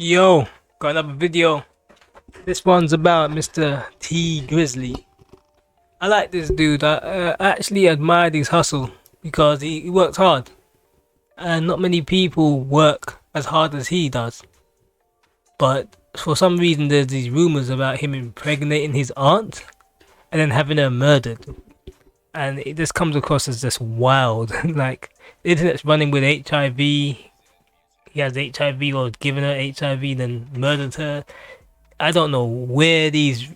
Yo, got another video. This one's about Mr. T Grizzly. I like this dude. I actually admire his hustle because he works hard, and not many people work as hard as he does. But for some reason, there's these rumors about him impregnating his aunt and then having her murdered, and it just comes across as just wild. Like the internet's running with HIV. He has HIV or given her HIV, then murdered her. I don't know where these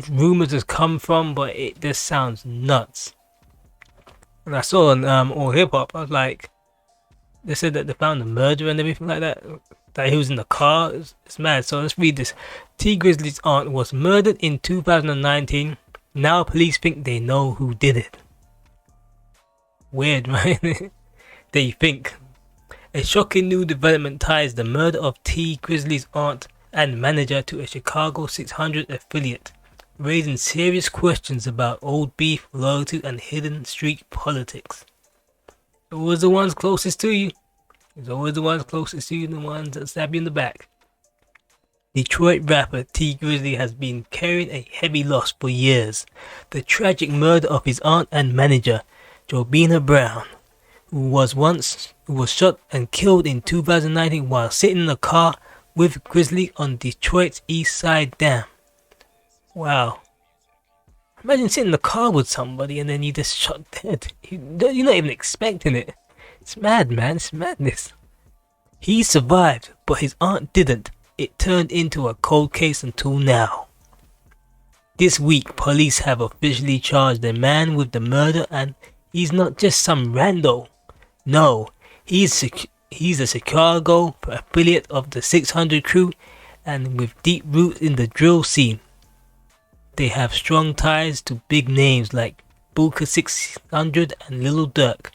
rumors has come from, but it just sounds nuts. And I saw on All Hip Hop, I was like, they said that they found the murderer and everything like that. That he was in the car. It's mad. So let's read this. T Grizzly's aunt was murdered in 2019. Now police think they know who did it. Weird, right? They think. A shocking new development ties the murder of T Grizzly's aunt and manager to a Chicago 600 affiliate, raising serious questions about old beef, loyalty, and hidden street politics. Always the ones closest to you. It's always the ones closest to you, the ones that stab you in the back. Detroit rapper T Grizzly has been carrying a heavy loss for years. The tragic murder of his aunt and manager, Jobina Brown, who was shot and killed in 2019 while sitting in a car with Grizzly on Detroit's East Side Dam. Wow. Imagine sitting in the car with somebody and then you just shot dead. You're not even expecting it. It's mad, man. It's madness. He survived, but his aunt didn't. It turned into a cold case until now. This week, police have officially charged a man with the murder, and he's not just some rando. No, he's a Chicago affiliate of the 600 crew and with deep roots in the drill scene. They have strong ties to big names like Booker 600 and Lil Durk.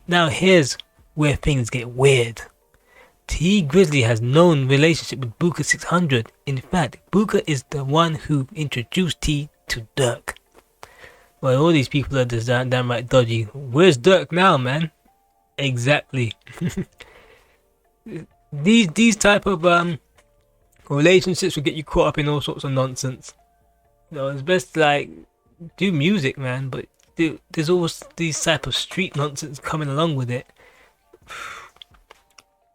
Now here's where things get weird. T Grizzly has known relationship with Booker 600. In fact, Booker is the one who introduced T to Durk. Well, all these people are just downright dodgy. Where's Durk now, man? Exactly. these type of relationships will get you caught up in all sorts of nonsense. It's best to do music, man, but there's always these type of street nonsense coming along with it.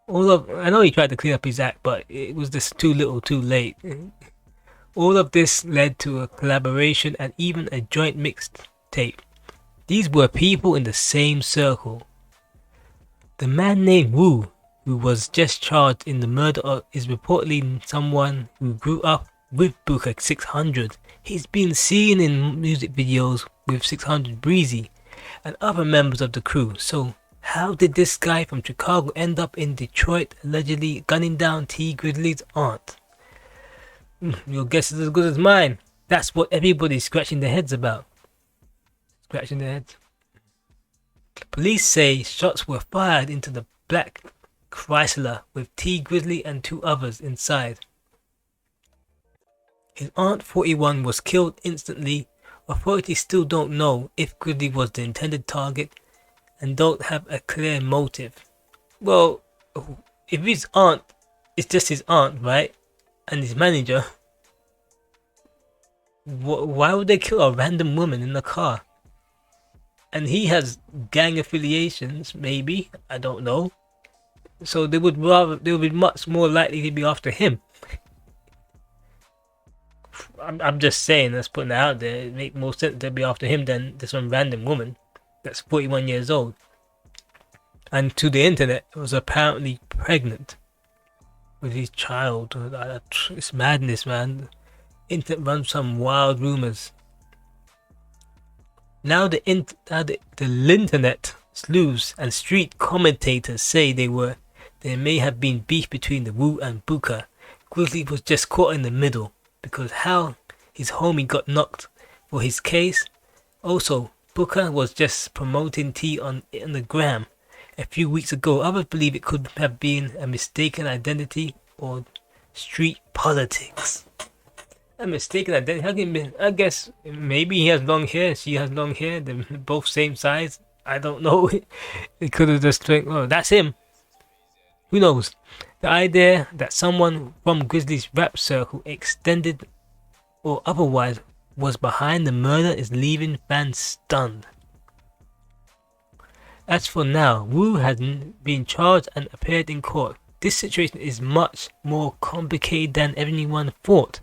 I know he tried to clean up his act, but it was just too little too late. All of this led to a collaboration and even a joint mixtape. These were people in the same circle. The man named Wu, who was just charged in the murder, is reportedly someone who grew up with Booker 600. He's been seen in music videos with 600 Breezy and other members of the crew. So how did this guy from Chicago end up in Detroit allegedly gunning down T Grizzly's aunt? Your guess is as good as mine. That's what everybody's scratching their heads about. Scratching their heads. Police say shots were fired into the black Chrysler with T Grizzly and two others inside. His aunt, 41, was killed instantly. Authorities still don't know if Grizzly was the intended target and don't have a clear motive. Well, if his aunt is just his aunt, right? And his manager, why would they kill a random woman in the car? And he has gang affiliations, maybe, I don't know. So they would be much more likely to be after him. I'm just saying, let's put that out there. It makes more sense to be after him than this one random woman that's 41 years old. And to the internet, was apparently pregnant with his child. It's madness, man. Internet runs some wild rumors. Now the internet sleuths and street commentators say there may have been beef between the Wu and Booker. Grizzly was just caught in the middle because how his homie got knocked for his case. Also, Booker was just promoting T on the gram a few weeks ago. Others believe it could have been a mistaken identity or street politics. A mistaken identity? I guess maybe he has long hair, she has long hair, they're both same size. I don't know. It could have just think, oh, that's him. Who knows? The idea that someone from Grizzly's rap circle, extended or otherwise, was behind the murder is leaving fans stunned. As for now, Wu hasn't been charged and appeared in court. This situation is much more complicated than anyone thought.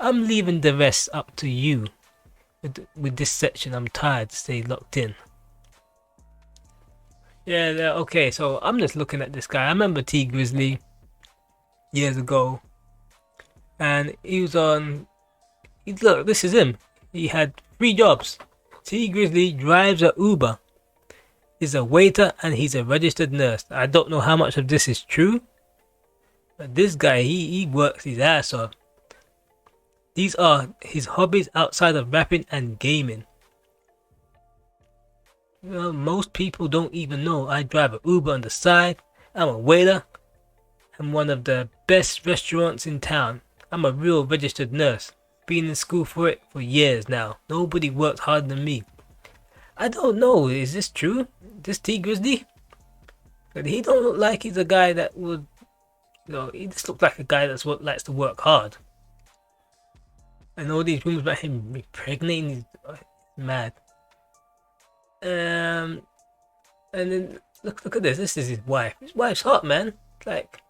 I'm leaving the rest up to you. With this section, I'm tired to stay locked in. Yeah, okay, so I'm just looking at this guy. I remember T Grizzly years ago, and he was on. Look, this is him. He had 3 jobs. T Grizzly drives a Uber, is a waiter, and he's a registered nurse. I don't know how much of this is true, but this guy, he works his ass off. These are his hobbies outside of rapping and gaming. Well, most people don't even know I drive an Uber on the side. I'm a waiter. I'm one of the best restaurants in town. I'm a real registered nurse. Been in school for it for years now. Nobody works harder than me. I don't know, is this true? This T Grizzly? But he don't look like he's a guy that would, he just looks like a guy that's what likes to work hard. And all these rumors about him impregnating is mad. And then look at this. This is his wife. His wife's hot, man. Like,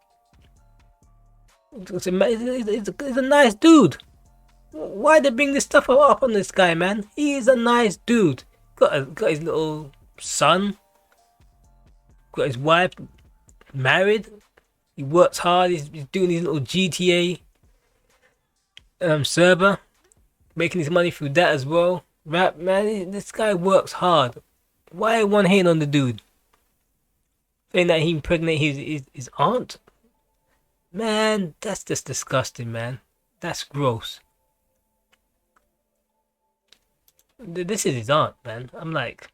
he's a nice dude. Why they bring this stuff up on this guy, man? He is a nice dude. Got his little son. Got his wife married. He works hard. He's doing his little GTA server, making his money through that as well. Rap, man, this guy works hard. Why everyone hating on the dude? Saying that he impregnated his aunt? Man, that's just disgusting, man. That's gross. This is his aunt, man. I'm like,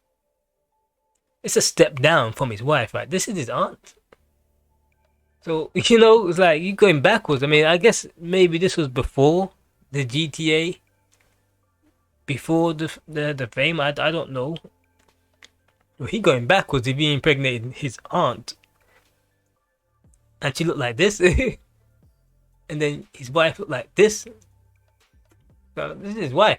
it's a step down from his wife, right? This is his aunt. So, it's like you're going backwards. I mean, I guess maybe this was before the GTA, before the fame. I don't know. Well, he going backwards if he impregnated his aunt, and she looked like this, and then his wife looked like this. So this is his wife.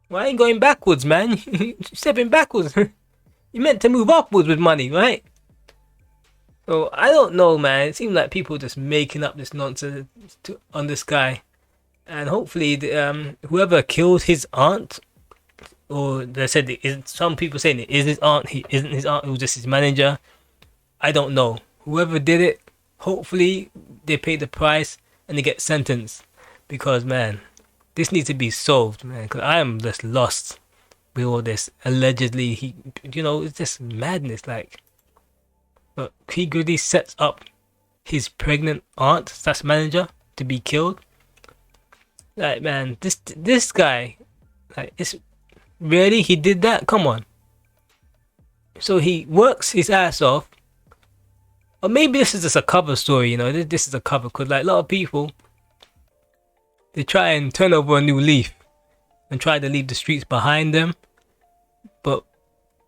Why are you going backwards, man? You're stepping backwards. You meant to move upwards with money, right? So I don't know, man. It seems like people just making up this nonsense on this guy, and hopefully, whoever killed his aunt, or they said some people saying it is his aunt. He isn't his aunt. It was just his manager. I don't know. Whoever did it, hopefully they pay the price and they get sentenced, because man, this needs to be solved, man. Because I am just lost with all this. Allegedly, it's just madness. Like, but he really sets up his pregnant aunt / manager to be killed. Like, man, this guy, like, it's really, he did that. Come on. So he works his ass off, or maybe this is just a cover story. This is a cover, because like a lot of people, they try and turn over a new leaf and try to leave the streets behind them, but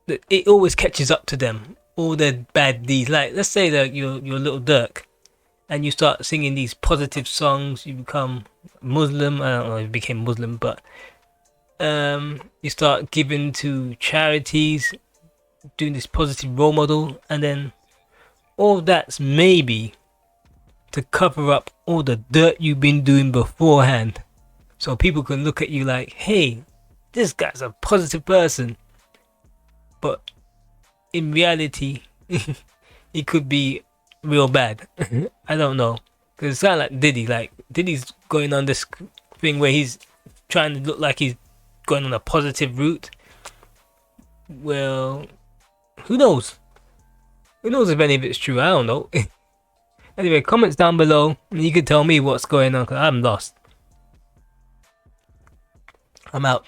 it always catches up to them. All their bad deeds. Like, let's say that you're Little Dirk, and you start singing these positive songs. You become Muslim. I don't know if you became Muslim, but you start giving to charities, doing this positive role model, and then all that's maybe to cover up all the dirt you've been doing beforehand, so people can look at you like, hey, this guy's a positive person, but in reality he could be real bad. I don't know, because it's kind of like Diddy. Like, Diddy's going on this thing where he's trying to look like he's going on a positive route. Well, who knows if any of it's true. I don't know. Anyway, comments down below and you can tell me what's going on, because I'm lost. I'm out.